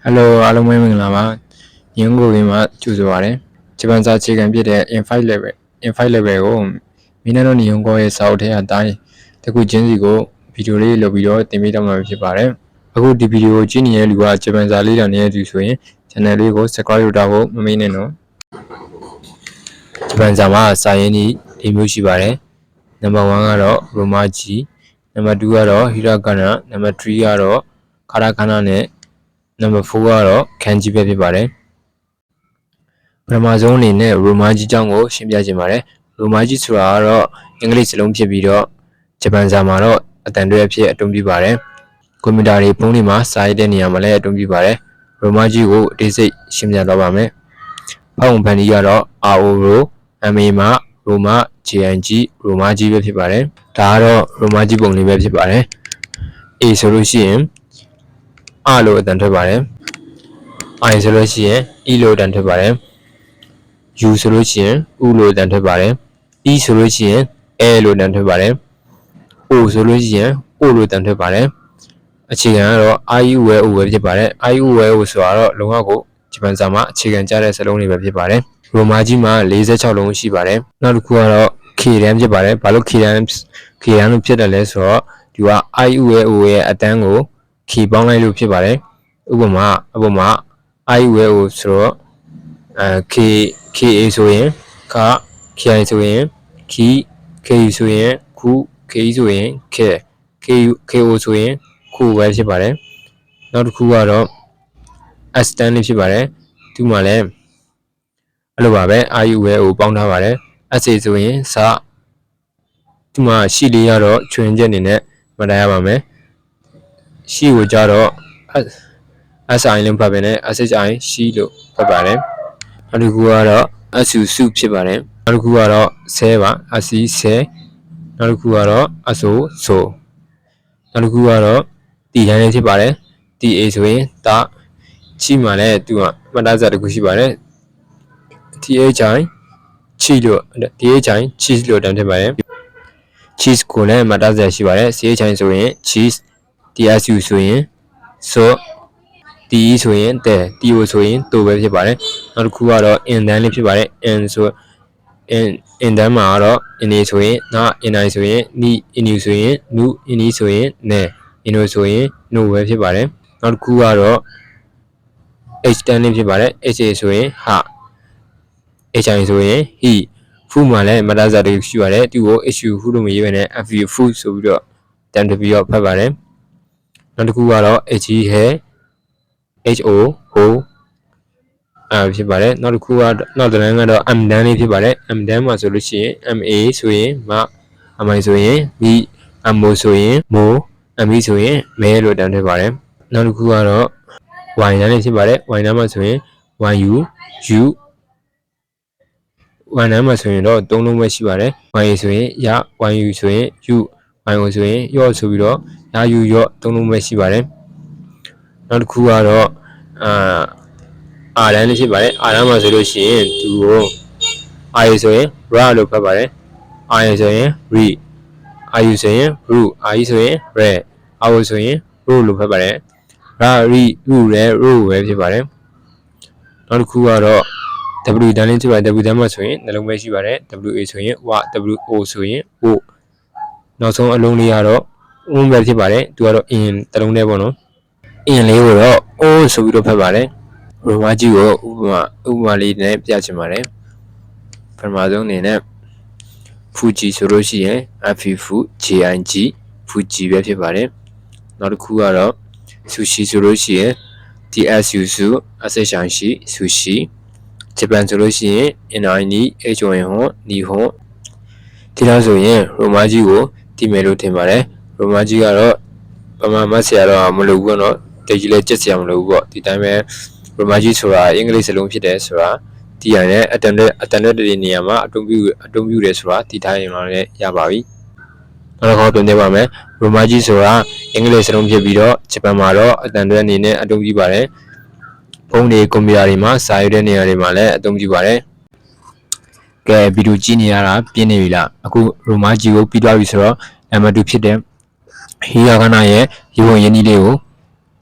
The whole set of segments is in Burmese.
Hello အားလုံးပဲမင်္ဂလာပါညငကိုလေးမှာကြိုဆိုပါရစေဂျပန်စာအခြေခံဖြစ်တဲ့ In5 level ကိုမင်းတို့ညီုံကောရဲ့စာအုပ်ထဲအတိုင်းတခုချင်းစီကိုဗီဒီယိုလေးလုပ်ပြီးတော့တင်ပေးတော့မှာဖြစ်ပါတယ်အခုဒီဗီဒီယိုကိုကြည့်နေတဲ့လူကဂျပန်စာလေးတာနေတဲ့သူဆိုရင် channel လေးကို subscribe လုပ်တာကိုမမေ့နဲ့နော်ဂျပန်စာမှာစာရင်းကြီး၄မျိုးရှိပါတယ် Number 1ကတော့ Romaji Number 2ကတော့ Hiragana Number 3ကတော့ Katakana နဲ့ Number 4ကတော့kanji ပဲဖြစ်ပါတယ်ပထမဆုံးအနေနဲ့ Romaji အကြောင်းကိုရှင်းပြခြင်းပါတယ် Romaji ဆိုတာကတော့အင်္ဂလိပ်စလုံးဖြစ်ပြီးတော့ဂျပန်စာမှာတော့အတန်တွဲအဖြစ်အသုံးပြုပါတယ်ကွန်ပျူတာတွေဖုန်းတွေမှာစာရိုက်တဲ့နေရာမှာလည်းအသုံးပြုပါတယ် Romaji ကိုအသေးစိတ်ရှင်းပြသွားပါမယ်ဖုန်းဖန်တီးကတော့ RO MA မှာ Roma JNG Romaji ပဲဖြစ်ပါတယ်ဒါကတော့ Romaji ပုံလေးပဲဖြစ်ပါတယ် A ဆိုလို့ရှိရင်အလို့အတန်ထွက်ပါတယ် I ဆိုလို့ရှိရင် E လို့အတန်ထွက်ပါတယ် U ဆိုလို့ရှိရင် U လို့အတန်ထွက်ပါတယ် E ဆိုလို့ရှိရင် A လို့အတန်ထွက်ပါတယ် O ဆိုလို့ရှိရင် O လို့အတန်ထွက်ပါတယ်အခြေခံကတော့ IUO ပဲဖြစ်ပါတယ် IUO ဆိုတာတော့လုံးဝကိုဂျပန်စာမှာအခြေခံကြတဲ့စာလုံးတွေပဲဖြစ်ပါတယ် Romaji မှာ46လုံးရှိပါတယ်နောက်တစ်ခုကတော့ K တန်းဖြစ်ပါတယ်ဘာလို့ K တန်းလို့ဖြစ်တယ်လဲဆိုတော့ဒီက IUO ရဲ့အတန်းကိုK ပေါင်းလိုက်လို့ဖြစ်ပါတယ်ဥပမာIUO ဆိုတော့KA ဆိုရင်ခ KI ဆိုရင် ခ KU ဆိုရင်ခု KE ဆိုရင်ခ KO ဆိုရင်ခုပဲဖြစ်ပါတယ်နောက်တစ်ခုကတော့ S တန်းလေးဖြစ်ပါတယ်ဒီမှာလည်းအဲ့လိုပါပဲ IUO ပေါင်းထားပါတယ် SA ဆိုရင်စဒီမှာရှိလေးရတော့ချွင်းချက်အနေနဲ့မှတ်ထားရပါမယ်ရှိကိုကြတော့ SI လို့ဖတ်ပေးနေ SHI ရှိလို့ဖတ်ပါတယ်နောက်တစ်ခုကတော့ SU စုဖြစ်ပါတယ်နောက်တစ်ခုကတော့ဆဲပါ SC ဆဲနောက်တစ်ခုကတော့အဆိုဆိုနောက်တစ်ခုကတော့တီတိုင်းလေးဖြစ်ပါတယ် TA ဆိုရင်တာချိမှလည်းသူကမှတ်သားစရာတစ်ခုရှိပါတယ် THI ချိလို့ THI ချီလို့တန်းဖြစ်ပါတယ် cheese ကိုလည်းမှတ်သားစရာရှိပါတယ် CHI ဆိုရင် cheese TSU ဆိုရင် so TE ဆိုရင်တဲ့ TO ဆိုရင်တိုပဲဖြစ်ပါတယ်နောက်တစ်ခုကတော့ in တန်းလေးဖြစ်ပါတယ် in ဆို in တန်းမှာတော့ NA ဆိုရင်နာ NI ဆိုရင် ni inu ဆိုရင် nu ini ဆိုရင် ne ino ဆိုရင် no ပဲဖြစ်ပါတယ်နောက်တစ်ခုကတော့ H တန်းလေးဖြစ်ပါတယ် HA ဆိုရင်ဟာ HI ဆိုရင် he ဖူးမှာလည်းမတစားတွေရှိပါတယ်သူကို HU ဖူးလို့မရေးဘဲနဲ့ FU ဖူးဆိုပြီးတော့တန်းတပြီးတော့ဖတ်ပါတယ်နောက်တစ်ခုကတော့ HE he HO ho ဖြစ်ပါတယ်နောက်တစ်ခုကနောက်တစ်လမ်းကတော့ M တန်းလေးဖြစ်ပါတယ် M တန်းမှာဆိုလို့ရှိရင် MA ဆိုရင်မ MI ဆိုရင် B MO ဆိုရင် mo ME ဆိုရင်မဲလို့တန်းထွက်ပါတယ်နောက်တစ်ခုကတော့ Y တန်းလေးဖြစ်ပါတယ် Y တန်းမှာဆိုရင် YU U Y တန်းမှာဆိုရင်တော့၃လုံးပဲရှိပါတယ် Y ဆိုရင်ရ YU ဆိုရင် U YO ဆိုရင်ရော့ဆိုပြီးတော့ရ U ရော့၃လုံးပဲရှိပါတယ်နောက်တစ်ခုကတော့R တန်းလေးဖြစ်ပါတယ် R တန်းမှာဆိုလို့ရှိရင်သူကို I ဆိုရင် ra လို့ဖတ်ပါတယ် I ဆိုရင် re IU ဆိုရင် ru I ဆိုရင် re RO ဆိုရင် ro လို့ဖတ်ပါတယ် ra ri ru re ro ပဲဖြစ်ပါတယ်နောက်တစ်ခုကတော့ W တန်းလေးဖြစ်ပါတယ် W တန်းမှာဆိုရင်နှလုံးပဲရှိပါတယ် WA ဆိုရင် wa WO ဆိုရင် o နောက်ဆုံးအလုံးလေးကတော့ပဲဖြစ်ပါတယ်သူကတော့ in တလုံးလေးပေါ့နော် in လေးကိုတော့ o ဆိုပြီးတော့ဖတ်ပါတယ် Romaji ကိုဥပမာလေးနဲ့ပြချင်ပါတယ်ပထမဆုံးအနေနဲ့ Fuji ဆိုလို့ရှိရင် FU JIG Fuji ပဲဖြစ်ပါတယ်နောက်တစ်ခုကတော့ Sushi ဆိုလို့ရှိရင် TSU စု SHI Sushi ဂျပန်ဆိုလို့ရှိရင် NINI HON ဟွန်နီဟွန်ဒီလောက်ဆိုရင် Romaji ကိုတည်မယ်လို့ထင်ပါတယ် Romaji ကတော့ပမာမတ်ဆရာတော့မလုပ်ဘူးတော့တကြီးလဲကြက်ဆရာမလုပ်ဘူးပေါ့ဒီတိုင်းပဲ Romaji ဆိုတာအင်္ဂလိပ်စလုံးဖြစ်တယ်ဆိုတာဒီရတဲ့အတန်တဲ့နေရာမှာအတုံးပြုတယ်ဆိုတာဒီတိုင်းရင်လည်းရပါပြီနောက်တစ်ခါပြန်ပြပါမယ် Romaji ဆိုတာအင်္ဂလိပ်စလုံးဖြစ်ပြီးတော့ဂျပန်မှာတော့အတန်တဲ့အနေနဲ့အတုံးပြုပါတယ်ဖုန်းတွေကွန်ပျူတာတွေမှာစာရွက်တဲ့နေရာတွေမှာလည်းအသုံးပြုပါတယ်ကဲဗီဒီယိုကြည့်နေရတာပြင်းနေပြီလားအခု Romaji ကိုပြီးသွားပြီဆိုတော့နံပါတ်2ဖြစ်တဲ့ Hiragana ရဲ့ရေပုံရင်းနှီးလေးကို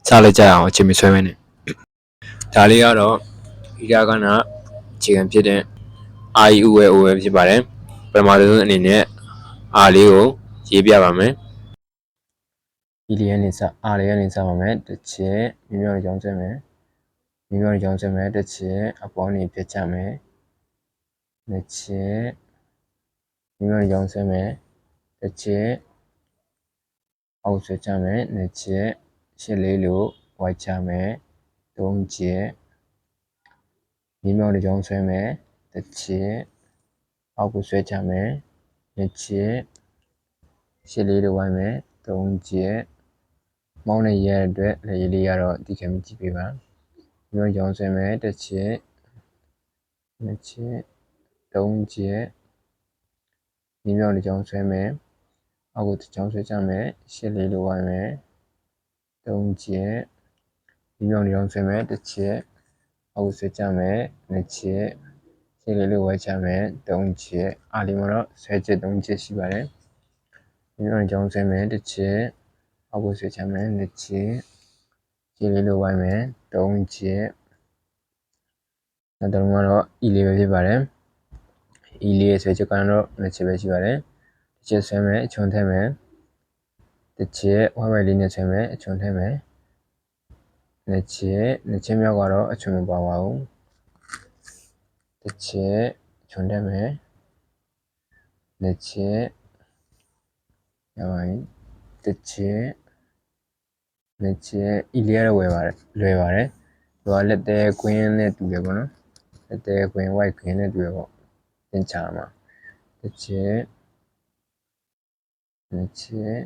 စလိုက်ကြအောင်အချိန်မဆွဲမနေ ဒါလေးကတော့ဟီရာဂနာအခြေခံဖြစ်တဲ့ I U A O ပဲဖြစ်ပါတယ်ပထမဆုံးအနေနဲ့ R လေးကိုရေးပြပါမယ်ဒီလေးကနေစ R လေးကနေစပါမယ်တစ်ချက်မြေမြောက်ကြောင်းဆက်မယ်မြေမြောက်ကြောင်းဆက်မယ်တစ်ချက်အပေါင်းနေပြချမယ်နှစ်ချက်မြေမြောက်ကြောင်းဆက်မယ်တစ်ချက်အောက်ဆွဲချမယ်နှစ်ချက်ရှစ်လေးလို့ဝိုက်ချမယ်သုံးချက်မြေမြောက်ကြောင်းဆွဲမယ်တစ်ချက်အောက်ကိုဆွဲချမယ်နှစ်ချက်ရှစ်လေးလို့ဝိုင်းမယ်သုံးချက်မောင်းနေရတဲ့အတွက်လေလေးကတော့ဒီကံကြည့်ပေးပါမြေမြောက်ကြောင်းဆွဲမယ်တစ်ချက်နှစ်ချက်သုံးချက်မြေမြောက်ကြောင်းဆွဲမယ်အောက်ကိုကြောင်းဆွဲချမယ်ရှစ်လေးလို့ဝိုင်းမယ်သုံးချက်မြေမြောက်ကြောင်းဆွဲမယ်တစ်ချက်အောက်ဆွဲချမယ်နှစ်ချက်ရှစ်လေးလို့ဝိုင်းချမယ်သုံးချက်အားလေးမှာတော့ဆွဲချက်သုံးချက်ရှိပါတယ်မြေမြောက်ကြောင်းဆွဲမယ်တစ်ချက်အောက်ကိုဆွဲချမယ်နှစ်ချက်ရှစ်လေးလို့ဝိုင်းမယ်သုံးချက်နောက်တစ်လုံးကတော့ E လေးပဲဖြစ်ပါတယ် E လေးရဲ့ဆွဲချက်ကတော့နှစ်ချက်ပဲရှိပါတယ်တစ်ချက်ဆွဲမယ်အချုံထည့်မယ်တစ်ချက်ဝိုင်းဝိုင်းလေးနဲ့ဆွဲမယ်အချုံထည့်မယ်နှစ်ချက်မြောက်ကတော့အချုံမပါပါဘူးတစ်ချက်အချုံထည့်မယ်နှစ်ချက်ရပါပြီတစ်ချက်နှစ်ချက် E လေးရတော့လွယ်ပါတယ်သူကလက်သေးကွင်းနဲ့တူတယ်ပေါ့နော်လက်သေးကွင်း white ကွင်းနဲ့တူတယ်ပေါ့သင်ချာမှာတစ်ချက်နှစ်ချက်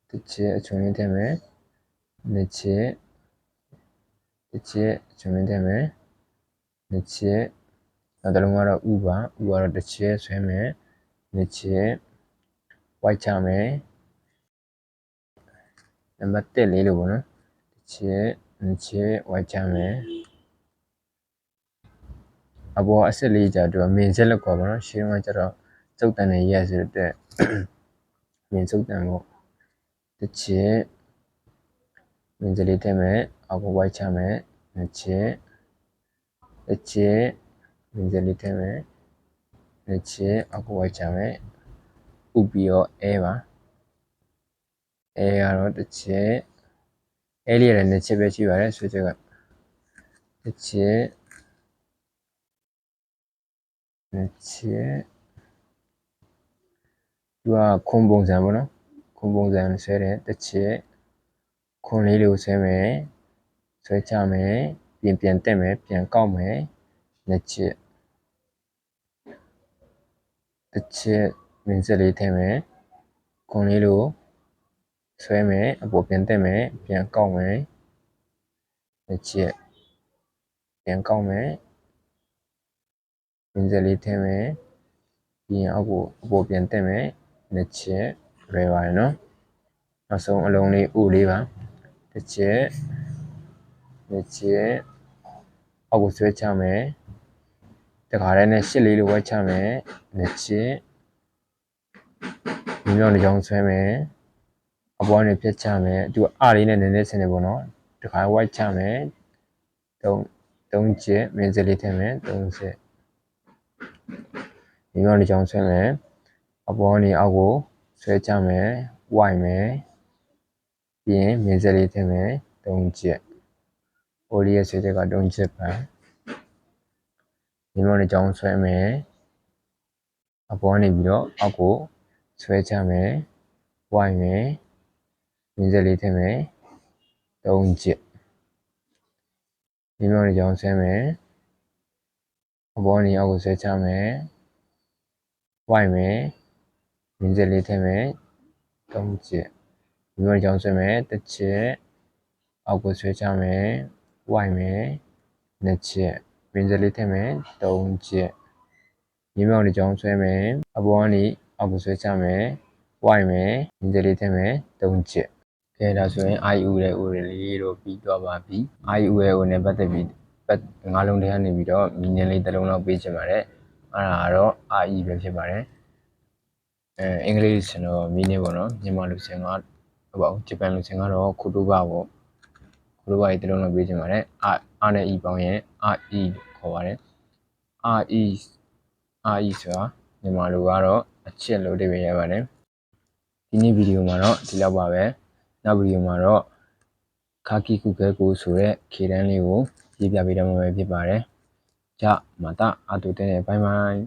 တစ်ချက်အချုံလေးထည့်မယ်နှစ်ချက်တစ်ချက်အချုံလေးထည့်မယ်နှစ်ချက်နောက်တစ်လုံးကတော့ဥကတော့တစ်ချက်ဆွဲမယ်နှစ်ချက် white ချမယ်နံပါတ်1လေးလို့ပေါ့နော်တစ်ချက်နှစ်ချက် white ချမယ်အပေါ်အဆက်လေးကြတော့မင်းဆက်လောက်ခေါ်ပါတော့ရှင်းမှကျတော့စုပ်တန်နေရဆိုတဲ့မင်းစုပ်တန်ပေါ့တစ်ချက်မင်းစလေးထည့်မယ်အောက်ကို white ချမယ်နှစ်ချက်တစ်ချက်မင်းစလေးထည့်မယ်နှစ်ချက်အောက်ကို white ချမယ်ဥပြီးတော့အဲပါအဲကတော့တစ်ချက်အဲလေးရနှစ်ချက်ပဲရှိပါတယ်ဆွဲချက်ကတစ်ချက်နှစ်ချက်သူကခွန်ပုံစံပေါ့နော်ခွန်ပုံစံဆွဲတယ်တစ်ချက်ခွန်လေးလို့ဆွဲမယ်ဆွဲချမယ်ပြန်တက်မယ်ပြန်ကောက်မယ်နှစ်ချက်တစ်ချက်မင်းစလေးထည့်မယ်ခွန်လေးလို့ဆွဲမယ်အပေါ်ပြန်တက်မယ်ပြန်ကောက်မယ်နှစ်ချက်ပြန်ကောက်မယ်မင်းစလေးထည့်မယ်ပြီးရင်အောက်ကိုအပေါ်ပြန်တက်မယ်နှစ်ချက်လွယ်ပါတယ်နော်နောက်ဆုံးအလုံးလေးဥလေးပါတစ်ချက်နှစ်ချက်အောက်ကိုဆွဲချမယ်တခါတည်းနဲ့ရှစ်လေးလိုဝိုက်ချမယ်နှစ်ချက်မြေမြောက်တစ်ကြောင်းဆွဲမယ်အပေါ်ကနေဖြတ်ချမယ်သူအလေးနဲ့နည်းနည်းဆင်းနေပေါ့နော်တခါဝိုက်ချမယ်သုံးချက်မင်းစလေးထည့်မယ်သုံးချက်မြေမြောက်တစ်ကြောင်းဆွဲမယ်အပေါ်ကနေအောက်ကိုဆွဲချမယ်ဝိုက်မယ်ပြီးရင်မင်းစလေးထည့်မယ်သုံးချက်အိုလီရဲ့ဆွဲချက်ကသုံးချက်ပါမြေမြောက်တစ်ကြောင်းဆွဲမယ်အပေါ်ကနေပြီးတော့အောက်ကိုဆွဲချမယ်ဝိုက်မယ်မင်းစလေးထည့်မယ်သုံးချက်မြေမြောက်တစ်ကြောင်းဆွဲမယ်အပေါ်ကနေအောက်ကိုဆွဲချမယ်ဝိုက်မယ်မင်းစလေးထည့်မယ်သုံးချက်မြေမြောက်တစ်ကြောင်းဆွဲမယ်တစ်ချက်အောက်ကိုဆွဲချမယ်ဝိုက်မယ်နှစ်ချက်မင်းစလေးထည့်မယ်သုံးချက်မြေမြောက်တစ်ကြောင်းဆွဲမယ်အပေါ်ကနေအောက်ကိုဆွဲချမယ်ဝိုက်မယ်မင်းစလေးထည့်မယ်သုံးချက်ကဲဒါဆိုရင် IU ရဲ့ O လေးတော့ပြီးသွားပါပြီ IU ရဲ့ O နဲ့ပတ်သက်ပြီးငါးလုံးထဲကနေပြီးတော့မီနင်းလေးတစ်လုံးလောက်ပေးချင်ပါတယ်အဲ့ဒါကတော့ IE ပဲဖြစ်ပါတယ်အင်္ဂလိပ်ဆိုတော့မီနင်းပေါ့နော်မြန်မာလူစင်ကဟုတ်ပါဘူးဂျပန်လူစင်ကတော့ခုတုဘပေါ့ ဘလိုပါရေးတစ်လုံးလုံးပေးချင်ပါတယ်R နဲ့ E ပေါင်းရင် RE ခေါ်ပါတယ် RE ဆိုတာမြန်မာလိုကတော့အချစ်လို့အဓိပ္ပာယ်ရပါတယ်ဒီနေ့ဗီဒီယိုမှာတော့ဒီလောက်ပါပဲနောက်ဗီဒီယိုမှာတော့ခါကီကူကဲကိုဆိုတဲ့ခေတန်းလေးကိုရေးပြပေးတော့မှာဖြစ်ပါတယ်じゃあまた後でねバイバイ